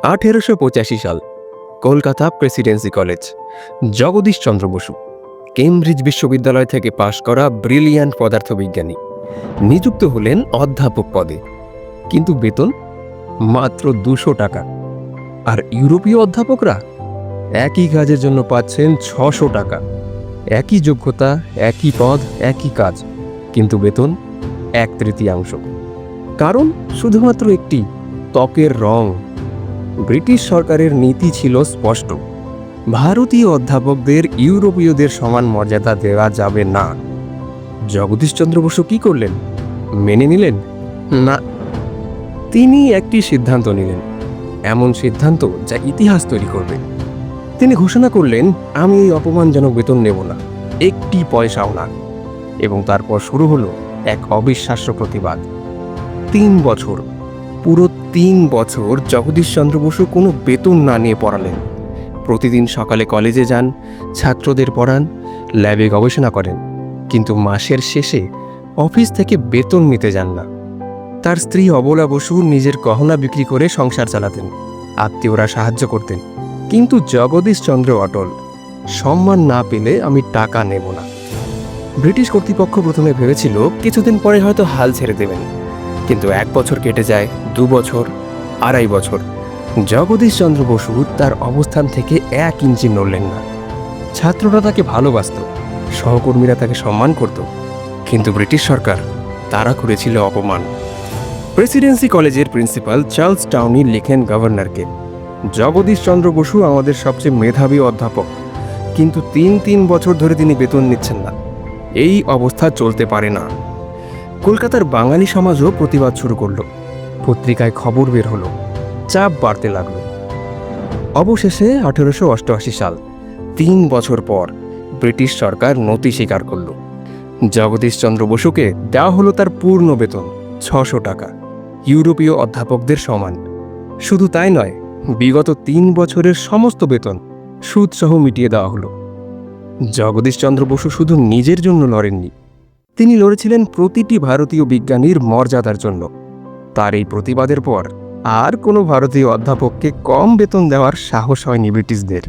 1885 সাল, Kolkata Presidency College. Jagadishchandra Bose, Cambridge বিশ্ববিদ্যালয় থেকে পাশ করা ব্রিলিয়ান্ট পদার্থবিজ্ঞানী, নিযুক্ত হলেন অধ্যাপক পদে। কিন্তু বেতন মাত্র 200 টাকা। আর ইউরোপীয় অধ্যাপকরা একই কাজের জন্য পাচ্ছেন 600 টাকা। একই যোগ্যতা, একই পদ, একই কাজ, কিন্তু বেতন 1/3। কারণ শুধুমাত্র একটি, ত্বকের রং। ব্রিটিশ সরকারের নীতি ছিল স্পষ্ট: ভারতীয় অধ্যাপকদের ইউরোপীয়দের সমান মর্যাদা দেওয়া যাবে না। জগদীশচন্দ্র বসু কি করলেন? মেনে নিলেন না। তিনি একটি সিদ্ধান্ত নিলেন, এমন সিদ্ধান্ত যা ইতিহাস তৈরি করবে। তিনি ঘোষণা করলেন, আমি এই অপমানজনক বেতন নেব না, একটি পয়সাও না। এবং তারপর শুরু হলো এক অবিশ্বাস্য প্রতিবাদ। 3 বছর, পুরো 3 বছর জগদীশচন্দ্র বসু কোনো বেতন না নিয়ে পড়ালেন। প্রতিদিন সকালে কলেজে যান, ছাত্রদের পড়ান, ল্যাবে গবেষণা করেন, কিন্তু মাসের শেষে অফিস থেকে বেতন নিতে যান না। তার স্ত্রী অবলা বসু নিজের গহনা বিক্রি করে সংসার চালাতেন, আত্মীয়রা সাহায্য করতেন, কিন্তু জগদীশচন্দ্র অটল: সম্মান না পেলে আমি টাকা নেব না। ব্রিটিশ কর্তৃপক্ষ প্রথমে ভেবেছিল কিছুদিন পরে হয়তো হাল ছেড়ে দেবেন, কিন্তু 1 বছর কেটে যায়, 2 বছর, 2.5 বছর। জগদীশচন্দ্র বসু তার অবস্থান থেকে 1 ইঞ্চি নড়লেন না। ছাত্ররা তাকে ভালোবাসত, সহকর্মীরা তাকে সম্মান করত, কিন্তু ব্রিটিশ সরকার, তারা করেছিল অপমান। প্রেসিডেন্সি কলেজের প্রিন্সিপাল চার্লস টাউনি লেখেন গভর্নরকে, জগদীশচন্দ্র বসু আমাদের সবচেয়ে মেধাবী অধ্যাপক, কিন্তু 3 বছর ধরে তিনি বেতন নিচ্ছেন না। এই অবস্থা চলতে পারে না। কলকাতার বাঙালি সমাজও প্রতিবাদ শুরু করলো। পত্রিকায় খবর বের হলো, চাপ বাড়তে লাগলো। অবশেষে 1888 সাল, 3 বছর পর, ব্রিটিশ সরকার নতি স্বীকার করল। জগদীশচন্দ্র বসুকে দেওয়া হলো তার পূর্ণ বেতন, 600 টাকা, ইউরোপীয় অধ্যাপকদের সমান। শুধু তাই নয়, বিগত 3 বছরের সমস্ত বেতন সুদসহ মিটিয়ে দেওয়া হলো। জগদীশচন্দ্র বসু শুধু নিজের জন্য লড়েননি, তিনি লড়েছিলেন প্রতিটি ভারতীয় বিজ্ঞানীর মর্যাদার জন্য। তার এই প্রতিবাদের পর আর কোনো ভারতীয় অধ্যাপককে কম বেতন দেওয়ার সাহস হয়নি ব্রিটিশদের।